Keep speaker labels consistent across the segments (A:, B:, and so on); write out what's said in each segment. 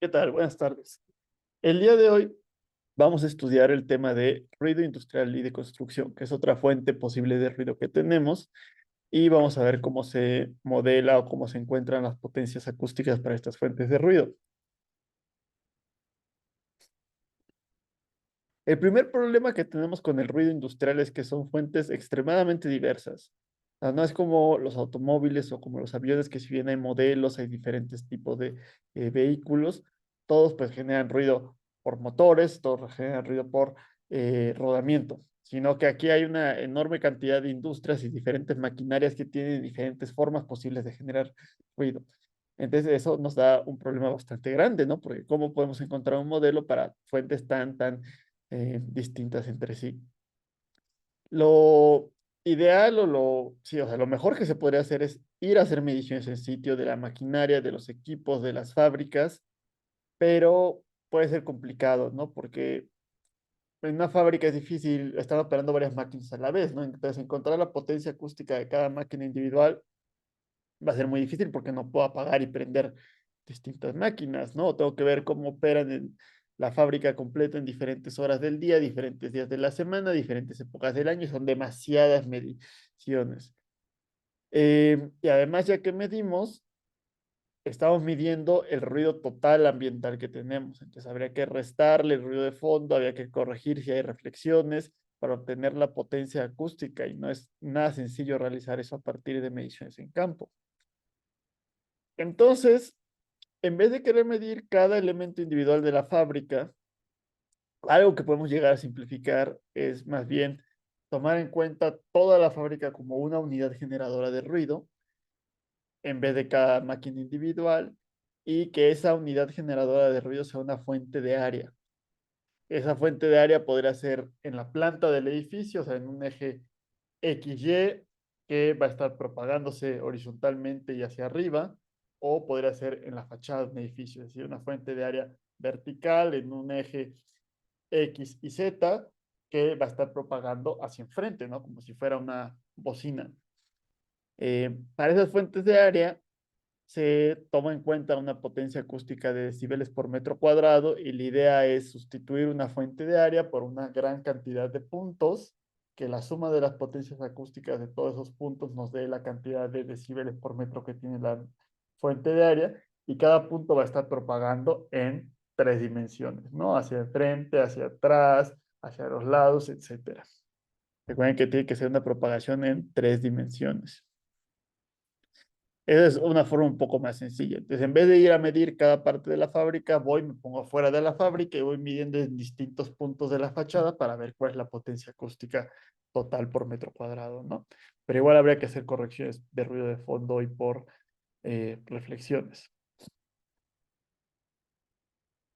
A: ¿Qué tal? Buenas tardes. El día de hoy vamos a estudiar el tema de ruido industrial y de construcción, que es otra fuente posible de ruido que tenemos, y vamos a ver cómo se modela o cómo se encuentran las potencias acústicas para estas fuentes de ruido. El primer problema que tenemos con el ruido industrial es que son fuentes extremadamente diversas. O sea, no es como los automóviles o como los aviones, que si bien hay modelos, hay diferentes tipos de vehículos, todos pues generan ruido por motores, todos generan ruido por rodamiento, sino que aquí hay una enorme cantidad de industrias y diferentes maquinarias que tienen diferentes formas posibles de generar ruido. Entonces eso nos da un problema bastante grande, ¿no? Porque ¿cómo podemos encontrar un modelo para fuentes tan distintas entre sí? Lo ideal sí, o sea, lo mejor que se podría hacer es ir a hacer mediciones en sitio de la maquinaria, de los equipos, de las fábricas, pero puede ser complicado, ¿no? Porque en una fábrica es difícil estar operando varias máquinas a la vez, ¿no? Entonces, encontrar la potencia acústica de cada máquina individual va a ser muy difícil porque no puedo apagar y prender distintas máquinas, ¿no? Tengo que ver cómo operan en la fábrica completa en diferentes horas del día, diferentes días de la semana, diferentes épocas del año. Son demasiadas mediciones. Y además, ya que medimos, estamos midiendo el ruido total ambiental que tenemos. Entonces, habría que restarle el ruido de fondo, habría que corregir si hay reflexiones para obtener la potencia acústica, y no es nada sencillo realizar eso a partir de mediciones en campo. Entonces, en vez de querer medir cada elemento individual de la fábrica, algo que podemos llegar a simplificar es más bien tomar en cuenta toda la fábrica como una unidad generadora de ruido en vez de cada máquina individual, y que esa unidad generadora de ruido sea una fuente de área. Esa fuente de área podría ser en la planta del edificio, o sea, en un eje XY que va a estar propagándose horizontalmente y hacia arriba, o podría ser en la fachada de un edificio, es decir, una fuente de área vertical en un eje X y Z que va a estar propagando hacia enfrente, ¿no? Como si fuera una bocina. Para esas fuentes de área se toma en cuenta una potencia acústica de decibeles por metro cuadrado, y la idea es sustituir una fuente de área por una gran cantidad de puntos, que la suma de las potencias acústicas de todos esos puntos nos dé la cantidad de decibeles por metro que tiene la fuente de área, y cada punto va a estar propagando en tres dimensiones, ¿no? Hacia el frente, hacia atrás, hacia los lados, etcétera. Recuerden que tiene que ser una propagación en tres dimensiones. Esa es una forma un poco más sencilla. Entonces, en vez de ir a medir cada parte de la fábrica, voy, me pongo fuera de la fábrica y voy midiendo en distintos puntos de la fachada para ver cuál es la potencia acústica total por metro cuadrado, ¿no? Pero igual habría que hacer correcciones de ruido de fondo y por reflexiones.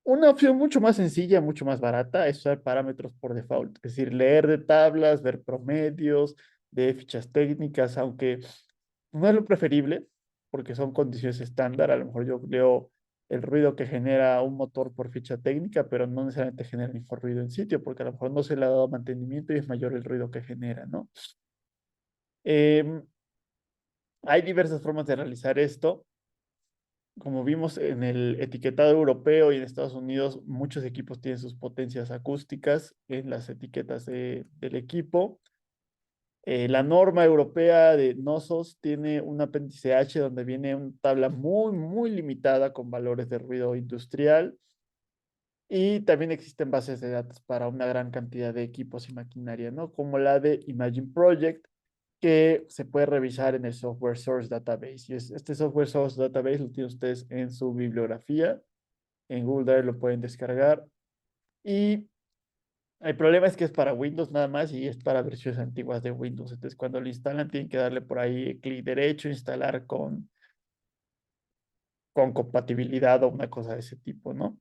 A: Una opción mucho más sencilla, mucho más barata, es usar parámetros por default, es decir, leer de tablas, ver promedios de fichas técnicas, aunque no es lo preferible, porque son condiciones estándar. A lo mejor yo leo el ruido que genera un motor por ficha técnica, pero no necesariamente genera el mismo ruido en sitio, porque a lo mejor no se le ha dado mantenimiento y es mayor el ruido que genera, ¿no? Em, Hay diversas formas de realizar esto. Como vimos en el etiquetado europeo y en Estados Unidos, muchos equipos tienen sus potencias acústicas en las etiquetas del equipo. La norma europea de NOSOS tiene un apéndice H donde viene una tabla muy limitada con valores de ruido industrial, y también existen bases de datos para una gran cantidad de equipos y maquinaria, ¿no? Como la de Imagine Project, que se puede revisar en el Software Source Database. Y este Software Source Database lo tienen ustedes en su bibliografía. En Google Drive lo pueden descargar. Y el problema es que es para Windows nada más y es para versiones antiguas de Windows. Entonces, cuando lo instalan, tienen que darle por ahí clic derecho, instalar con compatibilidad o una cosa de ese tipo, ¿no?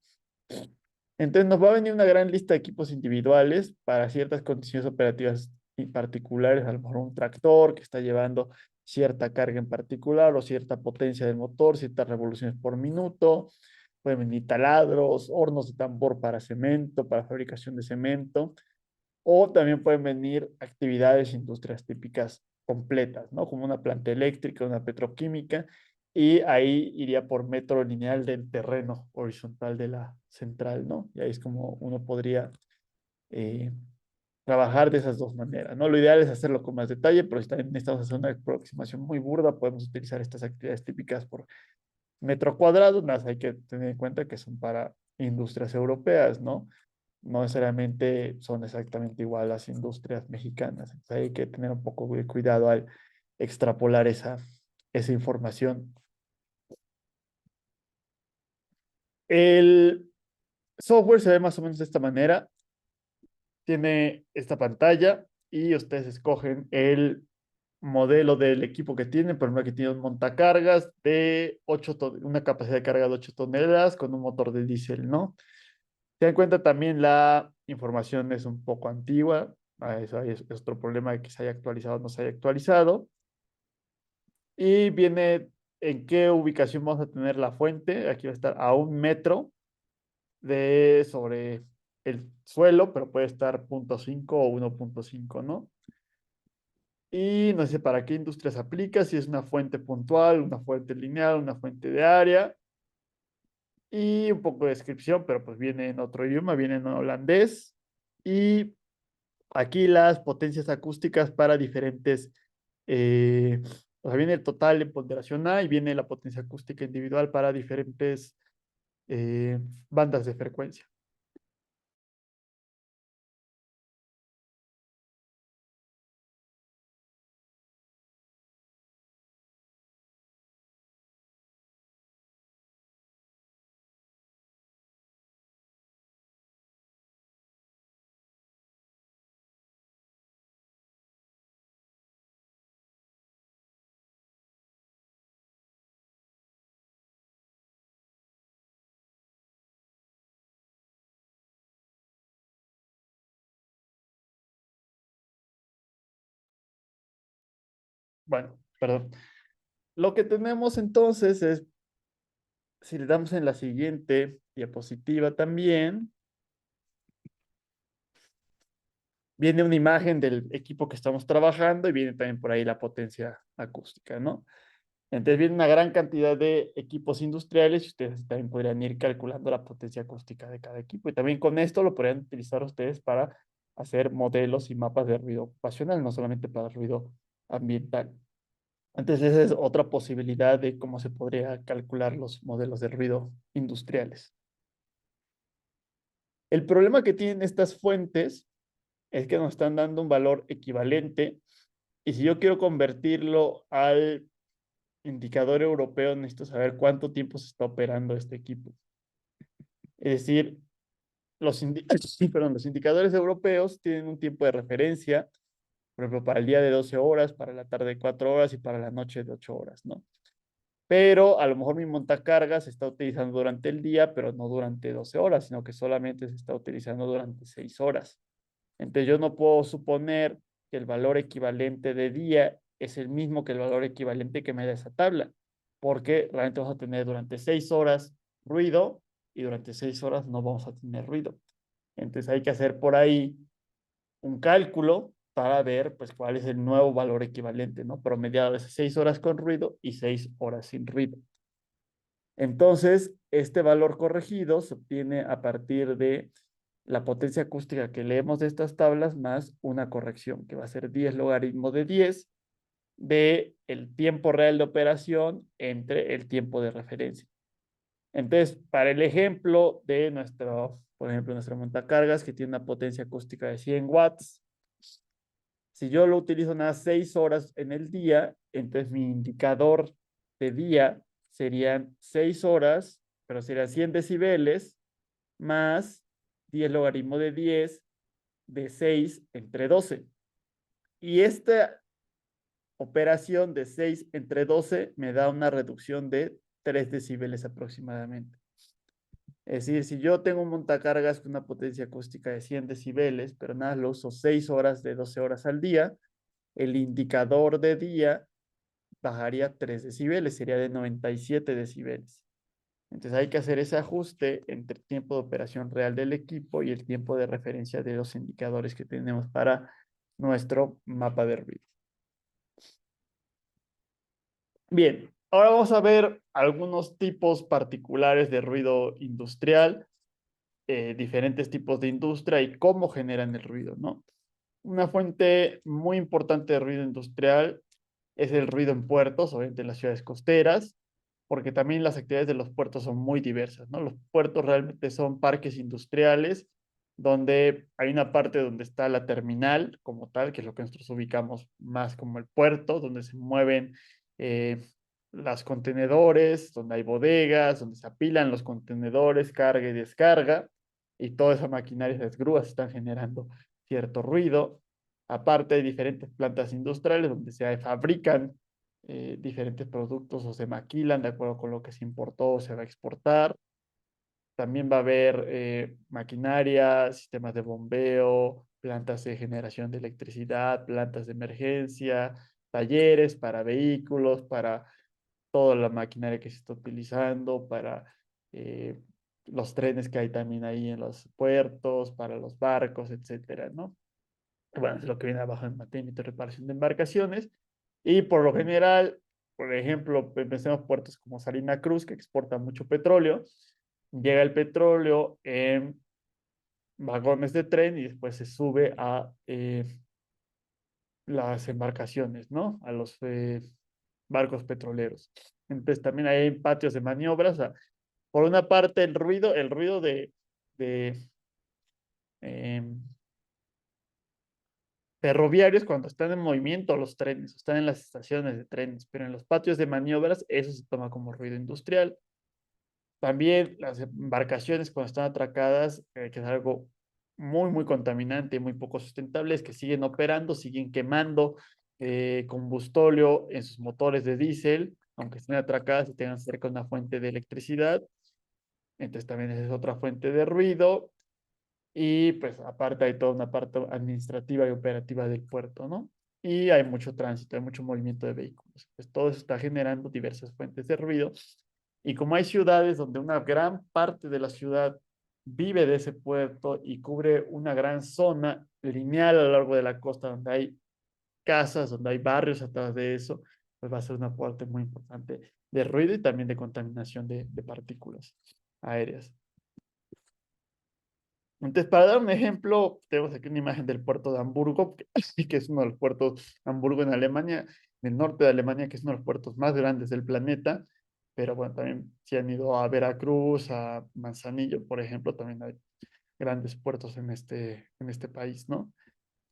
A: Entonces, nos va a venir una gran lista de equipos individuales para ciertas condiciones operativas y particulares. A lo mejor un tractor que está llevando cierta carga en particular o cierta potencia del motor, ciertas revoluciones por minuto. Pueden venir taladros, hornos de tambor para cemento, para fabricación de cemento. O también pueden venir actividades, industrias típicas completas, ¿no? Como una planta eléctrica, una petroquímica, y ahí iría por metro lineal del terreno horizontal de la central, ¿no? Y ahí es como uno podría eh, trabajar de esas dos maneras, ¿no? Lo ideal es hacerlo con más detalle, pero si también necesitamos hacer una aproximación muy burda, podemos utilizar estas actividades típicas por metro cuadrado, nada más hay que tener en cuenta que son para industrias europeas, ¿no? No necesariamente son exactamente igual a las industrias mexicanas. Entonces hay que tener un poco de cuidado al extrapolar esa información. El software se ve más o menos de esta manera. Tiene esta pantalla y ustedes escogen el modelo del equipo que tienen. Por ejemplo, aquí tiene un montacargas de una capacidad de carga de 8 toneladas con un motor de diésel, ¿no? Ten en cuenta también la información es un poco antigua. Eso ahí es otro problema de que se haya actualizado o no se haya actualizado. Y viene en qué ubicación vamos a tener la fuente. Aquí va a estar a 1 metro sobre el suelo, pero puede estar 0,5 o 1,5, ¿no? Y no sé para qué industria se aplica, si es una fuente puntual, una fuente lineal, una fuente de área. Y un poco de descripción, pero pues viene en otro idioma, viene en holandés. Y aquí las potencias acústicas para diferentes, o sea, viene el total en ponderación A y viene la potencia acústica individual para diferentes bandas de frecuencia. Bueno, perdón. Lo que tenemos entonces es, si le damos en la siguiente diapositiva también, viene una imagen del equipo que estamos trabajando y viene también por ahí la potencia acústica, ¿no? Entonces viene una gran cantidad de equipos industriales y ustedes también podrían ir calculando la potencia acústica de cada equipo. Y también con esto lo podrían utilizar ustedes para hacer modelos y mapas de ruido ocupacional, no solamente para ruido ambiental. Entonces esa es otra posibilidad de cómo se podría calcular los modelos de ruido industriales. El problema que tienen estas fuentes es que nos están dando un valor equivalente y si yo quiero convertirlo al indicador europeo, necesito saber cuánto tiempo se está operando este equipo. Es decir, sí, perdón, los indicadores europeos tienen un tiempo de referencia, por ejemplo, para el día de 12 horas, para la tarde de 4 horas y para la noche de 8 horas, ¿no? Pero a lo mejor mi montacargas se está utilizando durante el día, pero no durante 12 horas, sino que solamente se está utilizando durante 6 horas. Entonces yo no puedo suponer que el valor equivalente de día es el mismo que el valor equivalente que me da esa tabla, porque realmente vamos a tener durante 6 horas ruido y durante 6 horas no vamos a tener ruido. Entonces hay que hacer por ahí un cálculo para ver pues cuál es el nuevo valor equivalente, ¿no? Promediado de esas 6 horas con ruido y 6 horas sin ruido. Entonces, este valor corregido se obtiene a partir de la potencia acústica que leemos de estas tablas más una corrección, que va a ser 10 logaritmo de 10 de el tiempo real de operación entre el tiempo de referencia. Entonces, para el ejemplo de por ejemplo, nuestra montacargas que tiene una potencia acústica de 100 watts, si yo lo utilizo unas 6 horas en el día, entonces mi indicador de día serían 6 horas, pero serían 100 decibeles más 10 logaritmo de 10 de 6 entre 12. Y esta operación de 6 entre 12 me da una reducción de 3 decibeles aproximadamente. Es decir, si yo tengo un montacargas con una potencia acústica de 100 decibeles, pero nada, lo uso 6 horas de 12 horas al día, el indicador de día bajaría 3 decibeles, sería de 97 decibeles. Entonces hay que hacer ese ajuste entre el tiempo de operación real del equipo y el tiempo de referencia de los indicadores que tenemos para nuestro mapa de ruido. Bien, Ahora vamos a ver algunos tipos particulares de ruido industrial, diferentes tipos de industria y cómo generan el ruido, ¿no? Una fuente muy importante de ruido industrial es el ruido en puertos, obviamente en las ciudades costeras, porque también las actividades de los puertos son muy diversas, ¿no? Los puertos realmente son parques industriales donde hay una parte donde está la terminal como tal, que es lo que nosotros ubicamos más como el puerto, donde se mueven eh, los contenedores, donde hay bodegas, donde se apilan los contenedores, carga y descarga, y toda esa maquinaria, esas grúas están generando cierto ruido. Aparte, hay diferentes plantas industriales donde se fabrican diferentes productos o se maquilan de acuerdo con lo que se importó o se va a exportar. También va a haber maquinaria, sistemas de bombeo, plantas de generación de electricidad, plantas de emergencia, talleres para vehículos, para toda la maquinaria que se está utilizando, para eh, los trenes que hay también ahí en los puertos, para los barcos, etcétera, ¿no? Bueno, es lo que viene abajo en mantenimiento y reparación de embarcaciones. Y por lo general, por ejemplo, pensemos puertos como Salina Cruz, que exporta mucho petróleo. Llega el petróleo en vagones de tren y después se sube a las embarcaciones, ¿no? A los barcos petroleros. Entonces también hay patios de maniobras. O sea, por una parte, el ruido de em, ferroviarios cuando están en movimiento los trenes, están en las estaciones de trenes, pero en los patios de maniobras eso se toma como ruido industrial. También las embarcaciones cuando están atracadas, que es algo muy, muy contaminante, muy poco sustentable, es que siguen operando, siguen quemando combustóleo en sus motores de diésel, aunque estén atracadas y tengan cerca una fuente de electricidad. Entonces también esa es otra fuente de ruido. Y pues aparte hay toda una parte administrativa y operativa del puerto, ¿no? Y hay mucho tránsito, hay mucho movimiento de vehículos. Pues todo eso está generando diversas fuentes de ruido. Y como hay ciudades donde una gran parte de la ciudad vive de ese puerto y cubre una gran zona lineal a lo largo de la costa, donde hay casas, donde hay barrios atrás de eso, pues va a ser una parte muy importante de ruido y también de contaminación de partículas aéreas. Entonces, para dar un ejemplo, tenemos aquí una imagen del puerto de Hamburgo, que es uno de los puertos, Hamburgo en Alemania, en el norte de Alemania, que es uno de los puertos más grandes del planeta. Pero bueno, también si han ido a Veracruz, a Manzanillo, por ejemplo, también hay grandes puertos en este país, ¿no?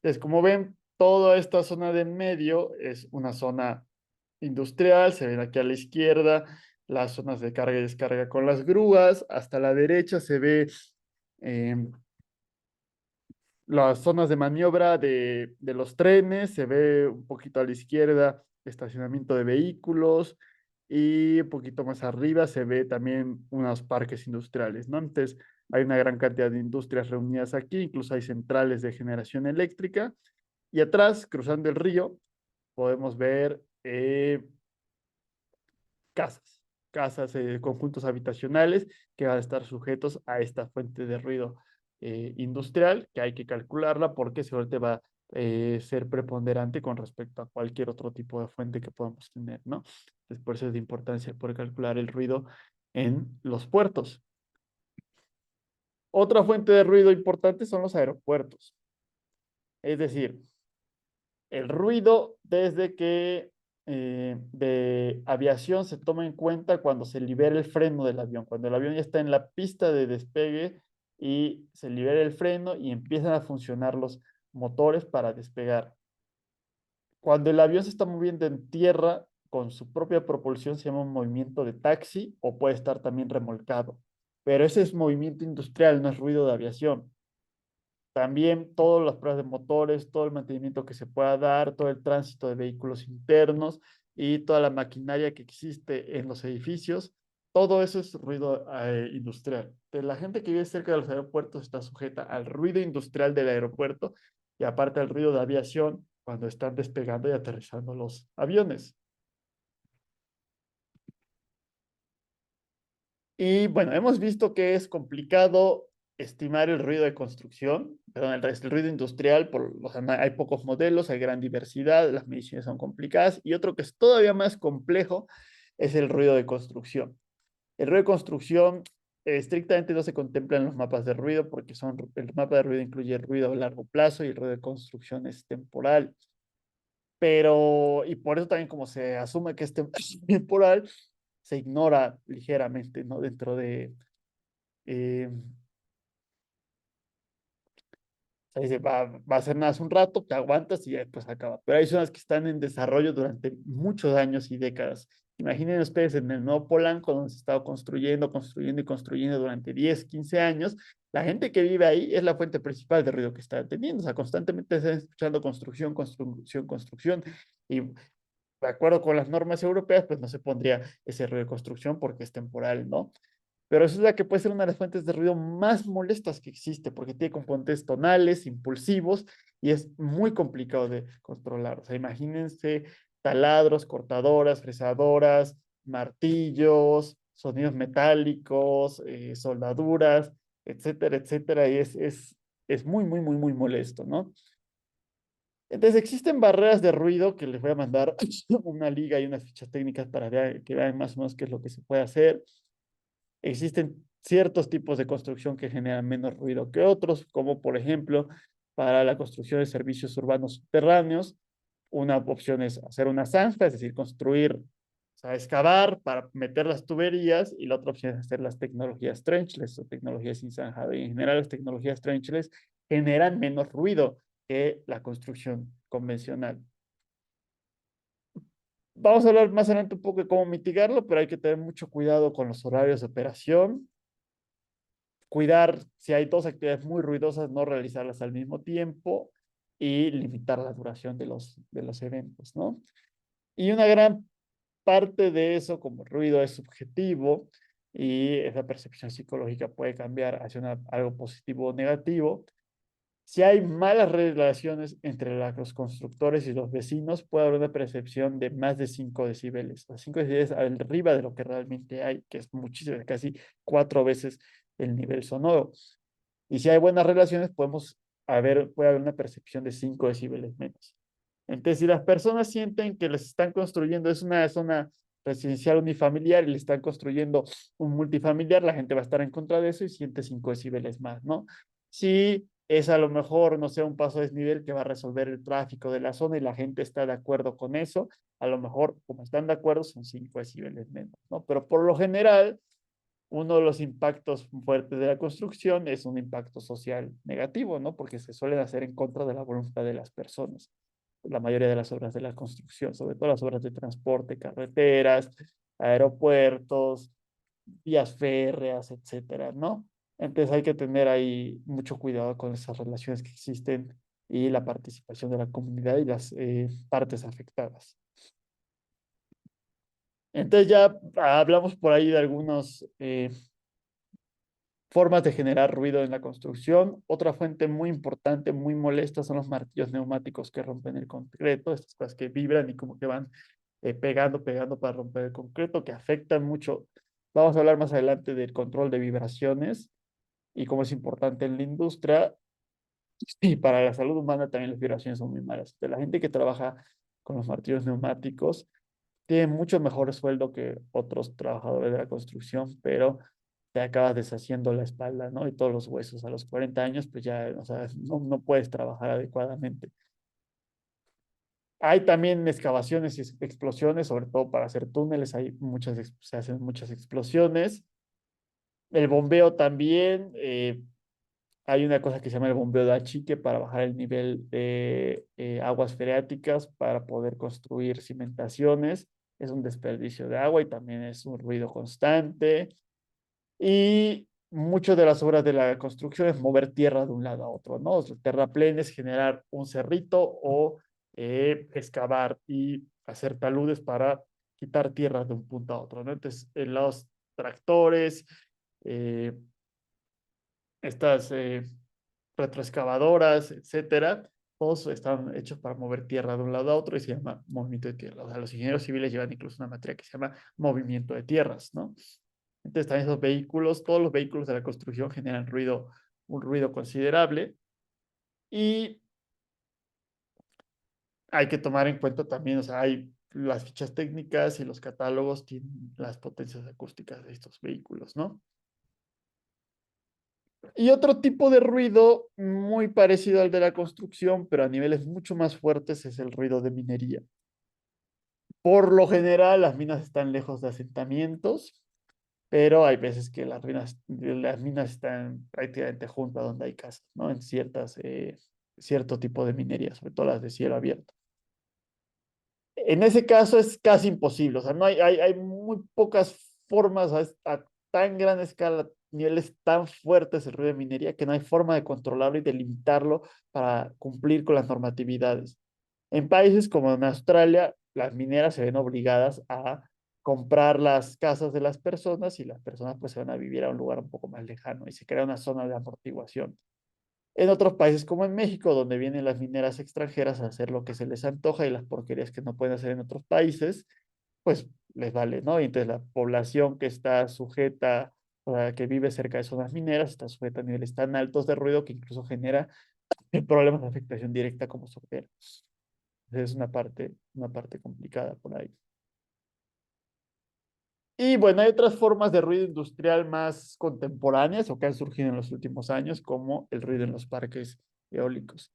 A: Entonces, como ven, toda esta zona de en medio es una zona industrial, se ven aquí a la izquierda las zonas de carga y descarga con las grúas, hasta la derecha se ve em, las zonas de maniobra de los trenes, se ve un poquito a la izquierda estacionamiento de vehículos y un poquito más arriba se ve también unos parques industriales, ¿no? Entonces hay una gran cantidad de industrias reunidas aquí, incluso hay centrales de generación eléctrica y atrás, cruzando el río, podemos ver casas, conjuntos habitacionales que van a estar sujetos a esta fuente de ruido industrial, que hay que calcularla porque seguramente va a ser preponderante con respecto a cualquier otro tipo de fuente que podamos tener, ¿no? Entonces, por eso es de importancia poder calcular el ruido en los puertos. Otra fuente de ruido importante son los aeropuertos. Es decir, el ruido desde que de aviación se toma en cuenta cuando se libera el freno del avión, cuando el avión ya está en la pista de despegue y se libera el freno y empiezan a funcionar los motores para despegar. Cuando el avión se está moviendo en tierra con su propia propulsión se llama un movimiento de taxi o puede estar también remolcado, pero ese es movimiento industrial, no es ruido de aviación. También todas las pruebas de motores, todo el mantenimiento que se pueda dar, todo el tránsito de vehículos internos y toda la maquinaria que existe en los edificios, todo eso es ruido industrial. Entonces, la gente que vive cerca de los aeropuertos está sujeta al ruido industrial del aeropuerto y aparte al ruido de aviación cuando están despegando y aterrizando los aviones. Y bueno, hemos visto que es complicado estimar el ruido de construcción, perdón, el ruido industrial, o sea, hay pocos modelos, hay gran diversidad, las mediciones son complicadas. Y otro que es todavía más complejo es el ruido de construcción. El ruido de construcción estrictamente no se contempla en los mapas de ruido porque el mapa de ruido incluye el ruido a largo plazo y el ruido de construcción es temporal. Pero, y por eso también como se asume que es temporal, se ignora ligeramente, ¿no? Dentro de, eh, o sea, dice, va a ser nada hace un rato, te aguantas y ya después acaba. Pero hay zonas que están en desarrollo durante muchos años y décadas. Imaginen ustedes en el Nuevo Polanco, donde se ha estado construyendo, construyendo y construyendo durante 10, 15 años. La gente que vive ahí es la fuente principal de ruido que está teniendo. O sea, constantemente están escuchando construcción, construcción, construcción. Y de acuerdo con las normas europeas, pues no se pondría ese ruido de construcción porque es temporal, ¿no? Pero eso es la que puede ser una de las fuentes de ruido más molestas que existe, porque tiene componentes tonales, impulsivos, y es muy complicado de controlar. O sea, imagínense taladros, cortadoras, fresadoras, martillos, sonidos metálicos, soldaduras, etcétera, etcétera, y es muy, muy, muy, muy molesto, ¿no? Entonces existen barreras de ruido que les voy a mandar una liga y unas fichas técnicas para que vean más o menos qué es lo que se puede hacer. Existen ciertos tipos de construcción que generan menos ruido que otros, como por ejemplo para la construcción de servicios urbanos subterráneos. Una opción es hacer una zanja, es decir, construir, o sea, excavar para meter las tuberías, y la otra opción es hacer las tecnologías trenchless o tecnologías sin zanjado. Y en general las tecnologías trenchless generan menos ruido que la construcción convencional. Vamos a hablar más adelante un poco de cómo mitigarlo, pero hay que tener mucho cuidado con los horarios de operación, cuidar si hay dos actividades muy ruidosas, no realizarlas al mismo tiempo y limitar la duración de los eventos, ¿no? Y una gran parte de eso, como el ruido es subjetivo y esa percepción psicológica puede cambiar hacia algo positivo o negativo. Si hay malas relaciones entre los constructores y los vecinos, puede haber una percepción de más de 5 decibeles, o 5 decibeles arriba de lo que realmente hay, que es muchísimo, casi 4 veces el nivel sonoro. Y si hay buenas relaciones, puede haber una percepción de 5 decibeles menos. Entonces, si las personas sienten que les están construyendo, es una zona residencial unifamiliar y le están construyendo un multifamiliar, la gente va a estar en contra de eso y siente 5 decibeles más, ¿no? Si es a lo mejor, no sé, un paso a desnivel que va a resolver el tráfico de la zona y la gente está de acuerdo con eso, a lo mejor, como están de acuerdo, son 5 decibeles menos, ¿no? Pero por lo general, uno de los impactos fuertes de la construcción es un impacto social negativo, ¿no? Porque se suelen hacer en contra de la voluntad de las personas. La mayoría de las obras de la construcción, sobre todo las obras de transporte, carreteras, aeropuertos, vías férreas, etcétera, ¿no? Entonces hay que tener ahí mucho cuidado con esas relaciones que existen y la participación de la comunidad y las partes afectadas. Entonces ya hablamos por ahí de algunos formas de generar ruido en la construcción. Otra fuente muy importante, muy molesta, son los martillos neumáticos que rompen el concreto, estas cosas que vibran y como que van pegando, pegando para romper el concreto, que afectan mucho. Vamos a hablar más adelante del control de vibraciones y cómo es importante en la industria. Y para la salud humana también las vibraciones son muy malas. De la gente que trabaja con los martillos neumáticos, tiene mucho mejor sueldo que otros trabajadores de la construcción, pero te acabas deshaciendo la espalda, ¿no? Y todos los huesos a los 40 años, pues ya, o sea, no puedes trabajar adecuadamente. Hay también excavaciones y explosiones, sobre todo para hacer túneles, se hacen muchas explosiones. El bombeo también, hay una cosa que se llama el bombeo de achique para bajar el nivel de aguas freáticas para poder construir cimentaciones. Es un desperdicio de agua y también es un ruido constante. Y muchas de las obras de la construcción es mover tierra de un lado a otro, ¿no? O sea, terraplenes, generar un cerrito o excavar y hacer taludes para quitar tierra de un punto a otro, ¿no? Entonces, en los tractores, eh, estas retroexcavadoras, etcétera, todos están hechos para mover tierra de un lado a otro y se llama movimiento de tierra. O sea, los ingenieros civiles llevan incluso una materia que se llama movimiento de tierras, ¿no? Entonces, también esos vehículos, todos los vehículos de la construcción generan ruido, un ruido considerable y hay que tomar en cuenta también, o sea, hay las fichas técnicas y los catálogos tienen las potencias acústicas de estos vehículos, ¿no? Y otro tipo de ruido muy parecido al de la construcción, pero a niveles mucho más fuertes, es el ruido de minería. Por lo general, las minas están lejos de asentamientos, pero hay veces que las minas están prácticamente junto a donde hay casas, ¿no? En cierto tipo de minería, sobre todo las de cielo abierto. En ese caso es casi imposible, o sea, no hay muy pocas formas a tan gran escala, niveles tan fuertes el ruido de minería que no hay forma de controlarlo y de limitarlo para cumplir con las normatividades. En países como en Australia, las mineras se ven obligadas a comprar las casas de las personas y las personas pues se van a vivir a un lugar un poco más lejano y se crea una zona de amortiguación. En otros países como en México, donde vienen las mineras extranjeras a hacer lo que se les antoja y las porquerías que no pueden hacer en otros países, pues les vale, ¿no? Y entonces la población que está sujeta, o sea, que vive cerca de zonas mineras, está sujeta a niveles tan altos de ruido que incluso genera problemas de afectación directa como sordera. Entonces es una parte complicada por ahí. Y bueno, hay otras formas de ruido industrial más contemporáneas o que han surgido en los últimos años, como el ruido en los parques eólicos.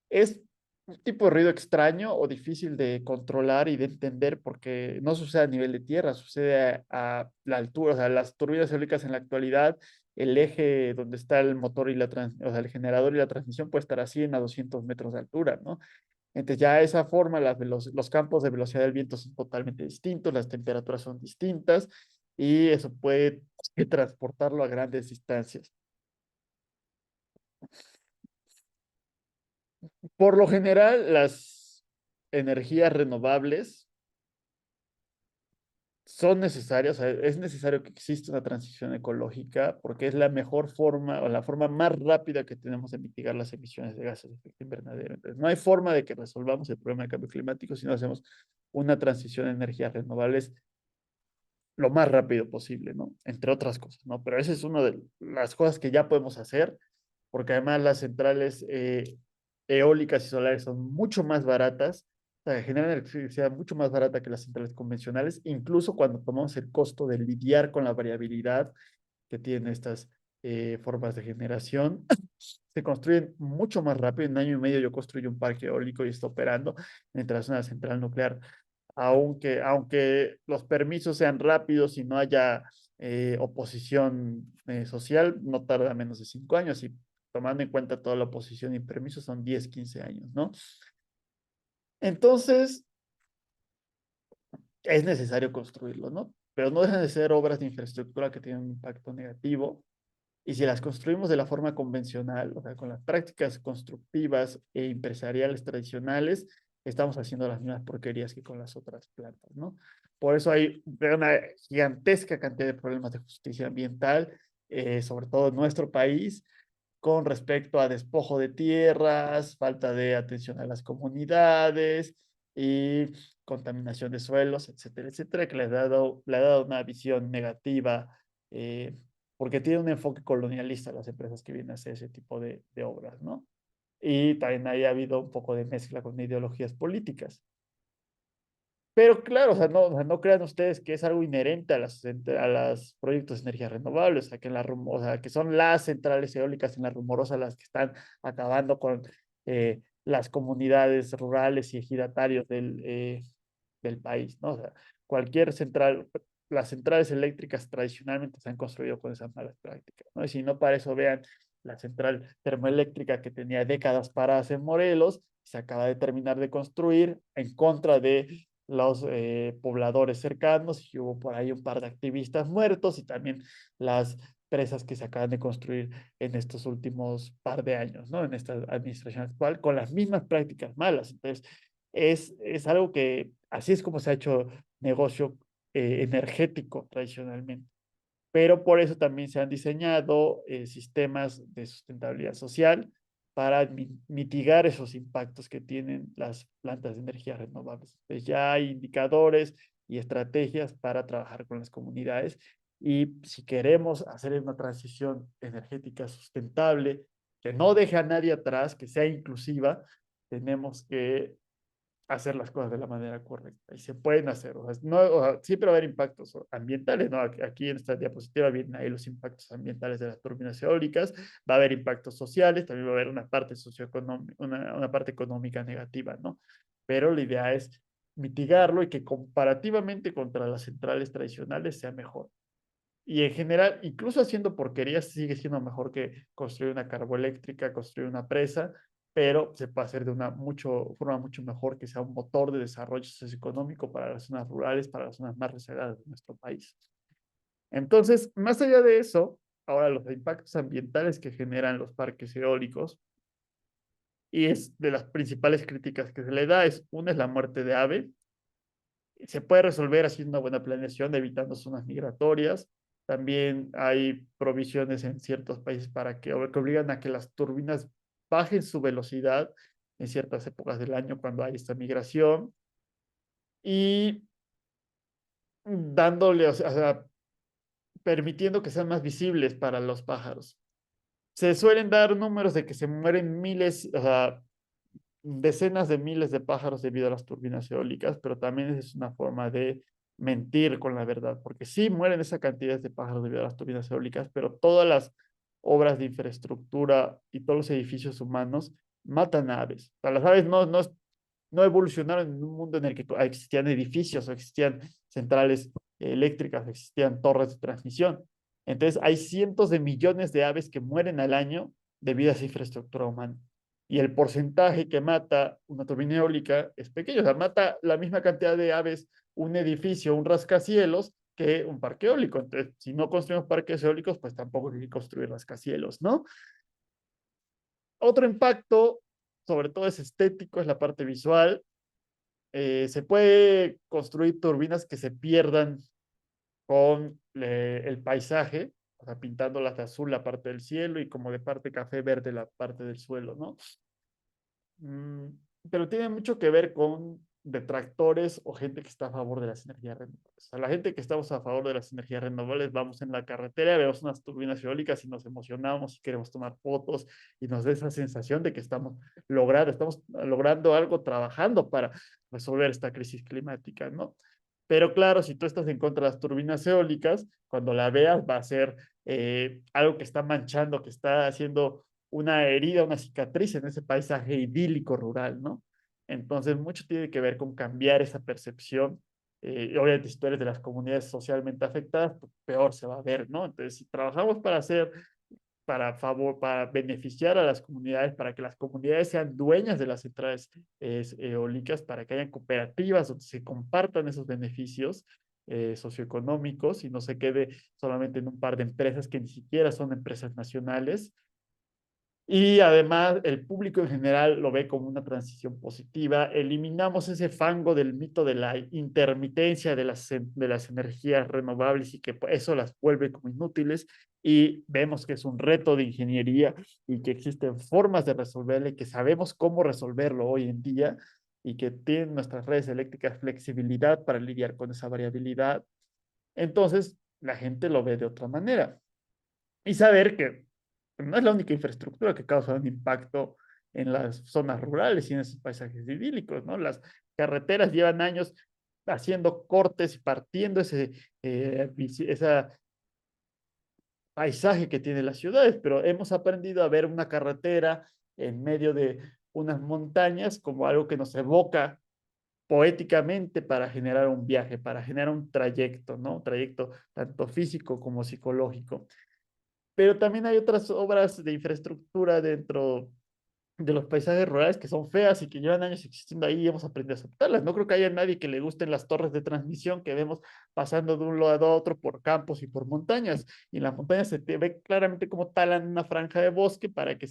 A: Es un tipo de ruido extraño o difícil de controlar y de entender porque no sucede a nivel de tierra, sucede a la altura, o sea, las turbinas eólicas en la actualidad, el eje donde está el motor y o sea, el generador y la transmisión puede estar a 100 a 200 metros de altura, ¿no? Entonces ya de esa forma los campos de velocidad del viento son totalmente distintos, las temperaturas son distintas y eso puede transportarlo a grandes distancias. Por lo general, las energías renovables son necesarias, o sea, es necesario que exista una transición ecológica porque es la mejor forma o la forma más rápida que tenemos de mitigar las emisiones de gases de efecto invernadero. Entonces, no hay forma de que resolvamos el problema del cambio climático si no hacemos una transición a energías renovables lo más rápido posible, ¿no? Entre otras cosas, ¿no? Pero esa es una de las cosas que ya podemos hacer, porque además las centrales eólicas y solares son mucho más baratas, o sea, generan electricidad mucho más barata que las centrales convencionales, incluso cuando tomamos el costo de lidiar con la variabilidad que tienen estas formas de generación. Se construyen mucho más rápido. En año y medio yo construyo un parque eólico y está operando, mientras una central nuclear aunque los permisos sean rápidos y no haya oposición social, no tarda menos de 5 años y tomando en cuenta toda la oposición y permisos son 10 15 años, ¿no? Entonces, es necesario construirlo, ¿no? Pero no dejan de ser obras de infraestructura que tienen un impacto negativo. Y si las construimos de la forma convencional, o sea, con las prácticas constructivas e empresariales tradicionales, estamos haciendo las mismas porquerías que con las otras plantas, ¿no? Por eso hay una gigantesca cantidad de problemas de justicia ambiental, sobre todo en nuestro país, con respecto a despojo de tierras, falta de atención a las comunidades y contaminación de suelos, etcétera, etcétera, que le ha dado una visión negativa, porque tiene un enfoque colonialista las empresas que vienen a hacer ese tipo de obras, ¿no? Y también ahí ha habido un poco de mezcla con ideologías políticas. Pero claro, o sea, no crean ustedes que es algo inherente a los proyectos de energía renovable, o sea, o sea, que son las centrales eólicas en la Rumorosa las que están acabando con las comunidades rurales y ejidatarios del país, ¿no? O sea, cualquier central, las centrales eléctricas tradicionalmente se han construido con esas malas prácticas, ¿no? Y si no, para eso vean la central termoeléctrica que tenía décadas paradas en Morelos, se acaba de terminar de construir en contra de los pobladores cercanos y hubo por ahí un par de activistas muertos y también las presas que se acaban de construir en estos últimos par de años, ¿no? En esta administración actual, con las mismas prácticas malas. Entonces, es algo que así es como se ha hecho negocio energético tradicionalmente, pero por eso también se han diseñado sistemas de sustentabilidad social para mitigar esos impactos que tienen las plantas de energía renovables. Entonces ya hay indicadores y estrategias para trabajar con las comunidades y si queremos hacer una transición energética sustentable, que no deje a nadie atrás, que sea inclusiva, tenemos que hacer las cosas de la manera correcta y se pueden hacer. O sea, no, o sea, siempre va a haber impactos ambientales, ¿no? Aquí en esta diapositiva vienen ahí los impactos ambientales de las turbinas eólicas, va a haber impactos sociales, también va a haber una parte socioeconómica, una parte económica negativa, ¿no? Pero la idea es mitigarlo y que comparativamente contra las centrales tradicionales sea mejor. Y en general, incluso haciendo porquerías, sigue siendo mejor que construir una carboeléctrica, construir una presa, pero se puede hacer de una forma mucho mejor, que sea un motor de desarrollo socioeconómico para las zonas rurales, para las zonas más rezagadas de nuestro país. Entonces, más allá de eso, ahora los impactos ambientales que generan los parques eólicos, y es de las principales críticas que se le da, una es la muerte de aves, se puede resolver haciendo una buena planeación, evitando zonas migratorias. También hay provisiones en ciertos países que obligan a que las turbinas bajen su velocidad en ciertas épocas del año cuando hay esta migración y dándole, o sea, permitiendo que sean más visibles para los pájaros. Se suelen dar números de que se mueren miles, o sea, decenas de miles de pájaros debido a las turbinas eólicas, pero también es una forma de mentir con la verdad, porque sí mueren esa cantidad de pájaros debido a las turbinas eólicas, pero todas las obras de infraestructura y todos los edificios humanos matan aves. O sea, las aves no evolucionaron en un mundo en el que existían edificios o existían centrales eléctricas, existían torres de transmisión. Entonces, hay cientos de millones de aves que mueren al año debido a esa infraestructura humana. Y el porcentaje que mata una turbina eólica es pequeño, o sea, mata la misma cantidad de aves un edificio, un rascacielos, que un parque eólico. Entonces, si no construimos parques eólicos, pues tampoco hay que construir rascacielos, ¿no? Otro impacto, sobre todo es estético, es la parte visual. Se puede construir turbinas que se pierdan con el paisaje, o sea, pintándolas de azul la parte del cielo y como de parte café verde la parte del suelo, ¿no? Mm, pero tiene mucho que ver con detractores o gente que está a favor de las energías renovables. O sea, la gente que estamos a favor de las energías renovables, vamos en la carretera, vemos unas turbinas eólicas y nos emocionamos y queremos tomar fotos y nos da esa sensación de que estamos logrando algo trabajando para resolver esta crisis climática, ¿no? Pero claro, si tú estás en contra de las turbinas eólicas, cuando la veas va a ser algo que está manchando, que está haciendo una herida, una cicatriz en ese paisaje idílico rural, ¿no? Entonces, mucho tiene que ver con cambiar esa percepción. Obviamente, si tú eres de las comunidades socialmente afectadas, pues peor se va a ver, ¿no? Entonces, si trabajamos para beneficiar a las comunidades, para que las comunidades sean dueñas de las centrales eólicas, para que hayan cooperativas donde se compartan esos beneficios socioeconómicos y no se quede solamente en un par de empresas que ni siquiera son empresas nacionales, y además el público en general lo ve como una transición positiva. Eliminamos ese fango del mito de la intermitencia de las energías renovables y que eso las vuelve como inútiles, y vemos que es un reto de ingeniería y que existen formas de resolverlo y que sabemos cómo resolverlo hoy en día y que tienen nuestras redes eléctricas flexibilidad para lidiar con esa variabilidad. Entonces, la gente lo ve de otra manera y saber que no es la única infraestructura que causa un impacto en las zonas rurales y en esos paisajes idílicos, ¿no? Las carreteras llevan años haciendo cortes y partiendo ese paisaje que tienen las ciudades, pero hemos aprendido a ver una carretera en medio de unas montañas como algo que nos evoca poéticamente para generar un viaje, para generar un trayecto, ¿no? Un trayecto tanto físico como psicológico. Pero también hay otras obras de infraestructura dentro de los paisajes rurales que son feas y que llevan años existiendo ahí y hemos aprendido a aceptarlas. No creo que haya nadie que le gusten las torres de transmisión que vemos pasando de un lado a otro por campos y por montañas. Y en las montañas se te ve claramente cómo talan una franja de bosque para que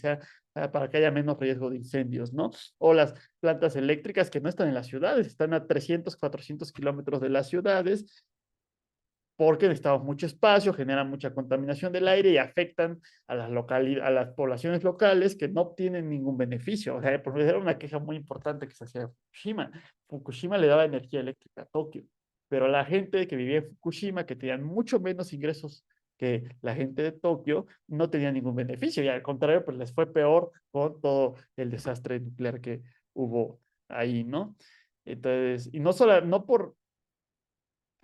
A: haya menos riesgo de incendios, ¿no? O las plantas eléctricas que no están en las ciudades, están a 300, 400 kilómetros de las ciudades porque necesitamos mucho espacio, generan mucha contaminación del aire y afectan a las poblaciones locales que no obtienen ningún beneficio. O sea, por ejemplo, era una queja muy importante que se hacía de Fukushima. Fukushima le daba energía eléctrica a Tokio, pero la gente que vivía en Fukushima, que tenían mucho menos ingresos que la gente de Tokio, no tenía ningún beneficio y al contrario, pues les fue peor con todo el desastre nuclear que hubo ahí, ¿no? Entonces, y no por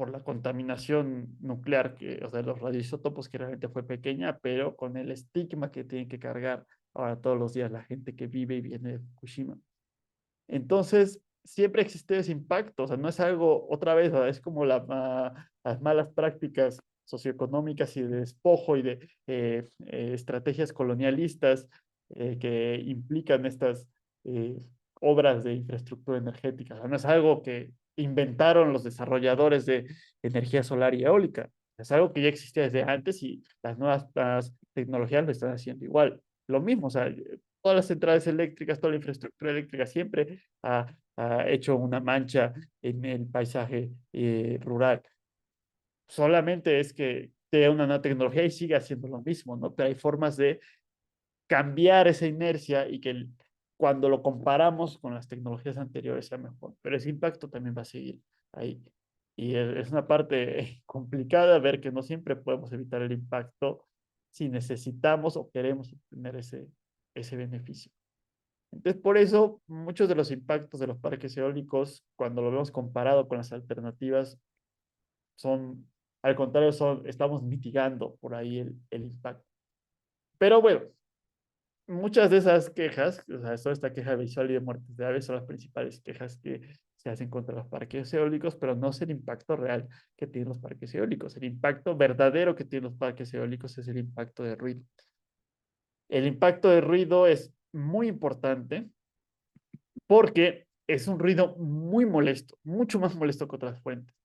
A: la contaminación nuclear, o sea, los radioisótopos que realmente fue pequeña, pero con el estigma que tienen que cargar ahora todos los días la gente que vive y viene de Fukushima. Entonces, siempre existe ese impacto, o sea, no es algo, otra vez, ¿verdad? Es como las malas prácticas socioeconómicas y de despojo y de estrategias colonialistas que implican estas eh, obras de infraestructura energética. O sea, no es algo que inventaron los desarrolladores de energía solar y eólica, es algo que ya existía desde antes y las tecnologías lo están haciendo igual. Lo mismo, o sea, todas las centrales eléctricas, toda la infraestructura eléctrica siempre ha hecho una mancha en el paisaje rural. Solamente es que tenga una nueva tecnología y siga haciendo lo mismo, ¿no? Pero hay formas de cambiar esa inercia y que cuando lo comparamos con las tecnologías anteriores sea mejor. Pero ese impacto también va a seguir ahí. Y es una parte complicada ver que no siempre podemos evitar el impacto si necesitamos o queremos obtener ese beneficio. Entonces, por eso, muchos de los impactos de los parques eólicos, cuando lo vemos comparado con las alternativas, son, al contrario, estamos mitigando por ahí el impacto. Pero bueno, muchas de esas quejas, o sea, toda esta queja visual y de muertes de aves son las principales quejas que se hacen contra los parques eólicos, pero no es el impacto real que tienen los parques eólicos. El impacto verdadero que tienen los parques eólicos es el impacto de ruido. El impacto de ruido es muy importante porque es un ruido muy molesto, mucho más molesto que otras fuentes.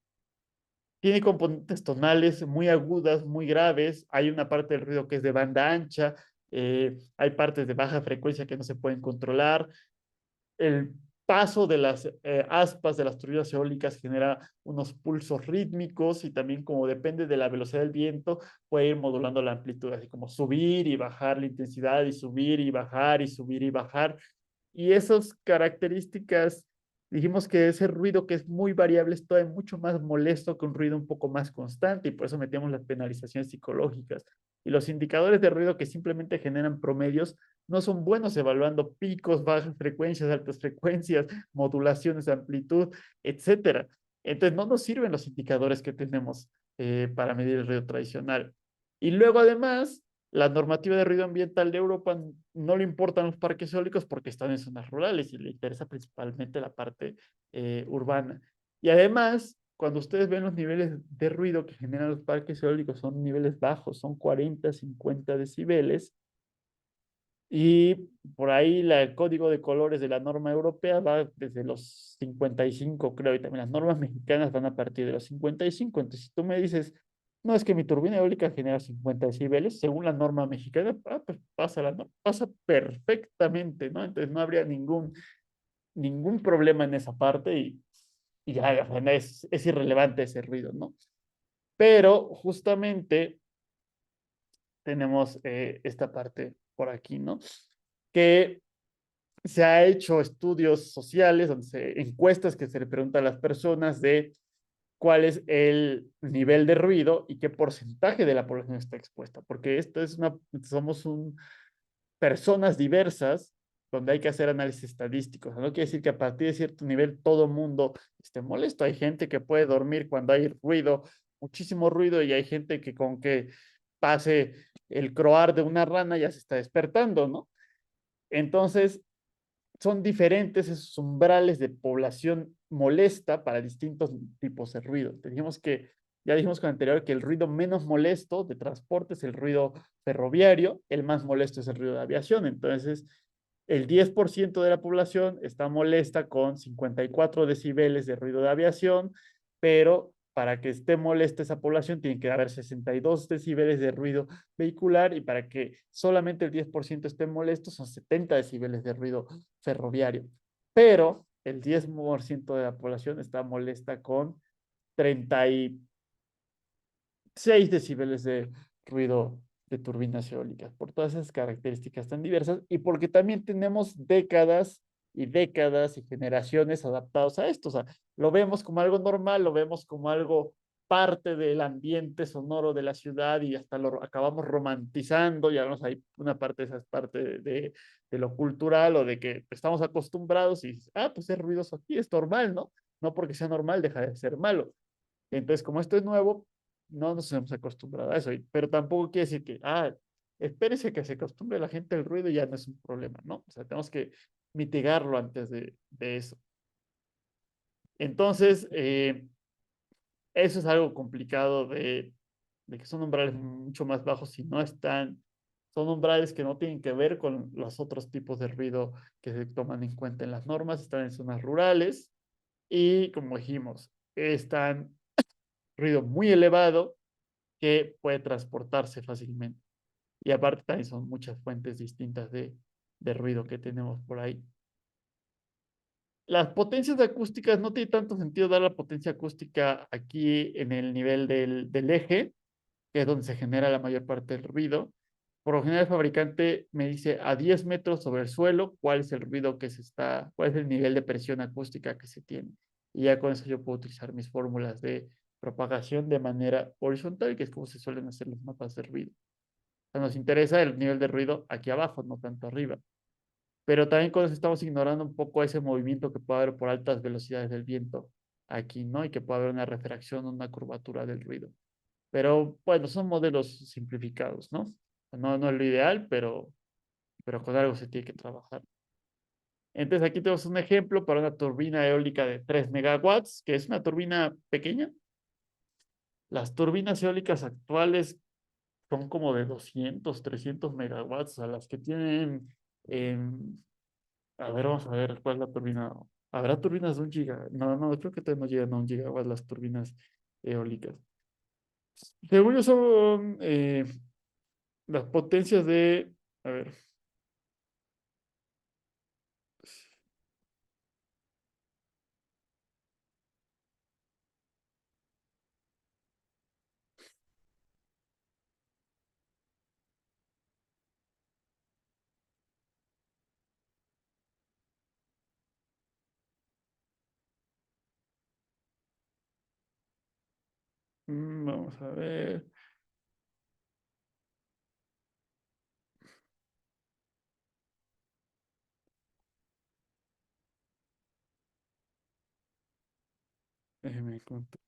A: Tiene componentes tonales muy agudas, muy graves. Hay una parte del ruido que es de banda ancha, hay partes de baja frecuencia que no se pueden controlar. El paso de las aspas de las turbinas eólicas genera unos pulsos rítmicos y también como depende de la velocidad del viento, puede ir modulando la amplitud, así como subir y bajar la intensidad y subir y bajar y subir y bajar. Y esas características, dijimos que ese ruido que es muy variable es todavía mucho más molesto que un ruido un poco más constante y por eso metemos las penalizaciones psicológicas. Y los indicadores de ruido que simplemente generan promedios no son buenos evaluando picos, bajas frecuencias, altas frecuencias, modulaciones de amplitud, etcétera. Entonces no nos sirven los indicadores que tenemos para medir el ruido tradicional. Y luego además la normativa de ruido ambiental de Europa no le importan los parques eólicos porque están en zonas rurales y le interesa principalmente la parte urbana. Y además, cuando ustedes ven los niveles de ruido que generan los parques eólicos, son niveles bajos, son 40, 50 decibeles. Y por ahí el código de colores de la norma europea va desde los 55, creo, y también las normas mexicanas van a partir de los 55. Entonces, si tú me dices, no, es que mi turbina eólica genera 50 decibeles, según la norma mexicana, pues pasa perfectamente, ¿no? Entonces no habría ningún problema en esa parte y ya es irrelevante ese ruido, ¿no? Pero justamente tenemos esta parte por aquí, ¿no? Que se ha hecho estudios sociales, encuestas que se le pregunta a las personas de cuál es el nivel de ruido y qué porcentaje de la población está expuesta, porque somos personas diversas donde hay que hacer análisis estadísticos. No quiere decir que a partir de cierto nivel todo mundo esté molesto. Hay gente que puede dormir cuando hay ruido, muchísimo ruido, y hay gente que con que pase el croar de una rana ya se está despertando, ¿no? Entonces, son diferentes esos umbrales de población molesta para distintos tipos de ruido. Ya dijimos con anterior que el ruido menos molesto de transporte es el ruido ferroviario, el más molesto es el ruido de aviación. Entonces, el 10% de la población está molesta con 54 decibeles de ruido de aviación, pero para que esté molesta esa población tiene que haber 62 decibeles de ruido vehicular y para que solamente el 10% esté molesto son 70 decibeles de ruido ferroviario. Pero el 10% de la población está molesta con 36 decibeles de ruido de turbinas eólicas, por todas esas características tan diversas y porque también tenemos décadas y décadas y generaciones adaptados a esto. O sea, lo vemos como algo normal, lo vemos como algo parte del ambiente sonoro de la ciudad y hasta lo acabamos romantizando, ya no hay una parte de esa es parte de lo cultural o de que estamos acostumbrados y, pues es ruidoso aquí, es normal, ¿no? No porque sea normal deja de ser malo. Entonces, como esto es nuevo, no nos hemos acostumbrado a eso, pero tampoco quiere decir que, espérese que se acostumbre la gente al ruido y ya no es un problema, ¿no? O sea, tenemos que mitigarlo antes de eso. Entonces, eso es algo complicado de que son umbrales mucho más bajos y no están, son umbrales que no tienen que ver con los otros tipos de ruido que se toman en cuenta en las normas, están en zonas rurales y, como dijimos, están ruido muy elevado que puede transportarse fácilmente. Y aparte también son muchas fuentes distintas de ruido que tenemos por ahí. Las potencias acústicas no tiene tanto sentido dar la potencia acústica aquí en el nivel del eje, que es donde se genera la mayor parte del ruido. Por lo general, el fabricante me dice a 10 metros sobre el suelo cuál es el ruido que se está, cuál es el nivel de presión acústica que se tiene. Y ya con eso yo puedo utilizar mis fórmulas de propagación de manera horizontal, que es como se suelen hacer los mapas de ruido. O sea, nos interesa el nivel de ruido aquí abajo, no tanto arriba. Pero también con eso estamos ignorando un poco ese movimiento que puede haber por altas velocidades del viento aquí, ¿no? Y que puede haber una refracción, una curvatura del ruido. Pero bueno, son modelos simplificados, ¿no? No es lo ideal, pero con algo se tiene que trabajar. Entonces aquí tenemos un ejemplo para una turbina eólica de 3 megawatts, que es una turbina pequeña. Las turbinas eólicas actuales son como de 200, 300 megawatts, a las que tienen, a ver, vamos a ver cuál es la turbina. ¿Habrá turbinas de 1 giga? No, creo que todavía no llegan a 1 gigawatt las turbinas eólicas. Según yo son las potencias de, a ver, vamos a ver. Déjeme contar.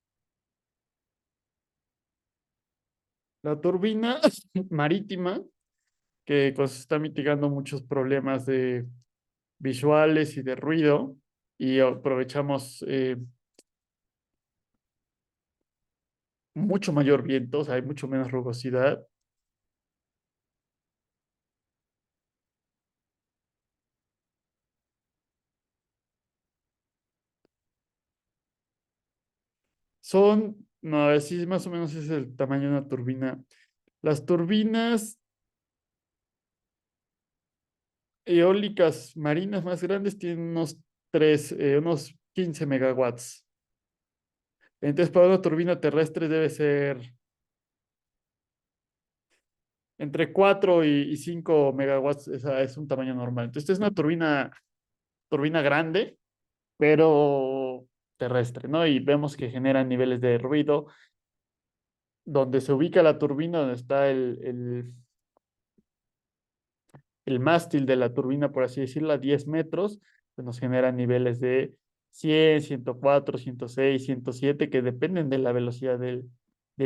A: La turbina marítima, que pues, está mitigando muchos problemas de visuales y de ruido, y aprovechamos mucho mayor viento, o sea, hay mucho menos rugosidad. No, así más o menos es el tamaño de una turbina. Las turbinas eólicas marinas más grandes tienen unos 15 megawatts. Entonces, para una turbina terrestre debe ser entre 4 y 5 megawatts, esa es un tamaño normal. Entonces, esta es una turbina grande, pero terrestre, ¿no? Y vemos que genera niveles de ruido. Donde se ubica la turbina, donde está el mástil de la turbina, por así decirlo, a 10 metros, pues nos genera niveles de 100, 104, 106, 107, que dependen de la velocidad del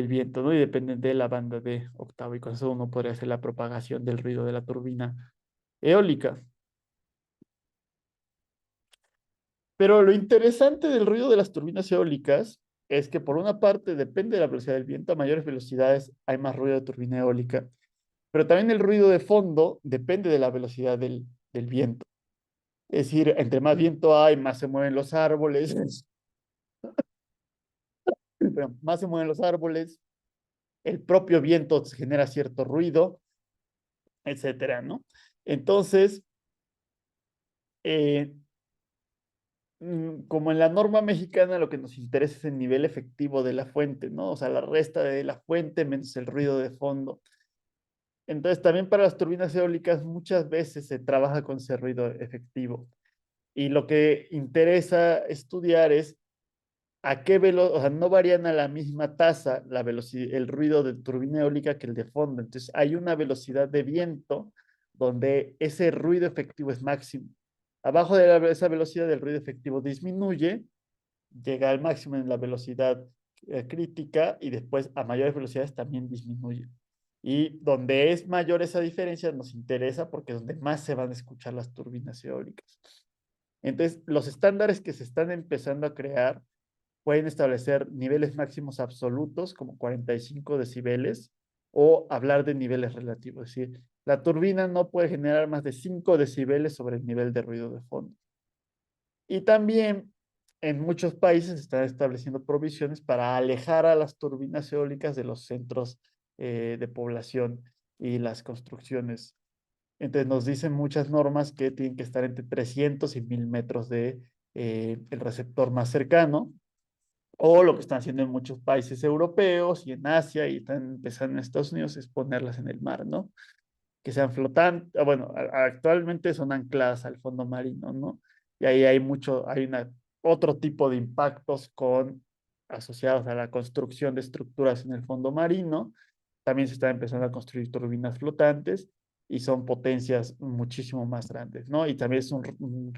A: viento, ¿no? Y dependen de la banda de octavo, y con eso uno podría hacer la propagación del ruido de la turbina eólica. Pero lo interesante del ruido de las turbinas eólicas es que por una parte depende de la velocidad del viento, a mayores velocidades hay más ruido de turbina eólica, pero también el ruido de fondo depende de la velocidad del viento. Es decir, entre más viento hay, más se mueven los árboles, más se mueven los árboles, el propio viento genera cierto ruido, etcétera, ¿no? Entonces, eh, como en la norma mexicana, lo que nos interesa es el nivel efectivo de la fuente, ¿no? O sea, la resta de la fuente menos el ruido de fondo. Entonces, también para las turbinas eólicas muchas veces se trabaja con ese ruido efectivo. Y lo que interesa estudiar es ¿A qué velocidad? O sea, no varían a la misma tasa la velocidad, el ruido de turbina eólica que el de fondo. Entonces, hay una velocidad de viento donde ese ruido efectivo es máximo. Abajo de esa velocidad, el ruido efectivo disminuye, llega al máximo en la velocidad crítica y después a mayores velocidades también disminuye. Y donde es mayor esa diferencia nos interesa porque es donde más se van a escuchar las turbinas eólicas. Entonces, los estándares que se están empezando a crear pueden establecer niveles máximos absolutos como 45 decibeles o hablar de niveles relativos. Es decir, la turbina no puede generar más de 5 decibeles sobre el nivel de ruido de fondo. Y también en muchos países se están estableciendo provisiones para alejar a las turbinas eólicas de los centros de población y las construcciones. Entonces nos dicen muchas normas que tienen que estar entre 300 y 1000 metros de el receptor más cercano, o lo que están haciendo en muchos países europeos y en Asia y están empezando en Estados Unidos es ponerlas en el mar, ¿no? Que sean flotantes, bueno, actualmente son ancladas al fondo marino, ¿no? Y ahí hay mucho, hay otro tipo de impactos asociados a la construcción de estructuras en el fondo marino. También se están empezando a construir turbinas flotantes y son potencias muchísimo más grandes, ¿no? Y también es un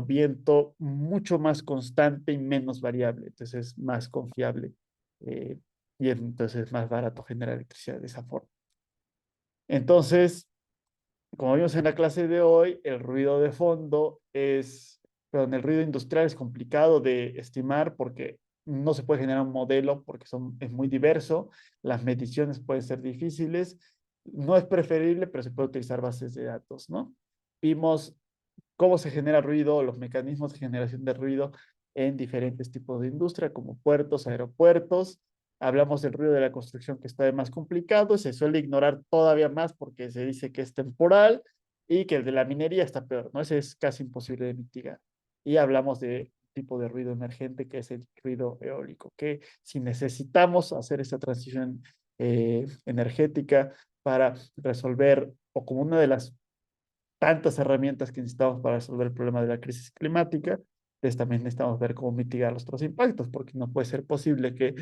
A: viento mucho más constante y menos variable, entonces es más confiable eh, y entonces es más barato generar electricidad de esa forma. Entonces, como vimos en la clase de hoy, el ruido de fondo perdón, el ruido industrial es complicado de estimar porque no se puede generar un modelo porque es muy diverso, las mediciones pueden ser difíciles, no es preferible, pero se puede utilizar bases de datos, ¿no? Vimos cómo se genera ruido, los mecanismos de generación de ruido en diferentes tipos de industria, como puertos, aeropuertos. Hablamos del ruido de la construcción que está más complicado, se suele ignorar todavía más porque se dice que es temporal y que el de la minería está peor, ¿no? Ese es casi imposible de mitigar. Y hablamos de tipo de ruido emergente que es el ruido eólico, que si necesitamos hacer esta transición energética para resolver o como una de las tantas herramientas que necesitamos para resolver el problema de la crisis climática, pues también necesitamos ver cómo mitigar los otros impactos, porque no puede ser posible que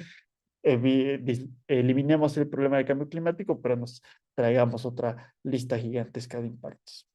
A: eliminemos el problema del cambio climático, pero nos traigamos otra lista gigantesca de impactos.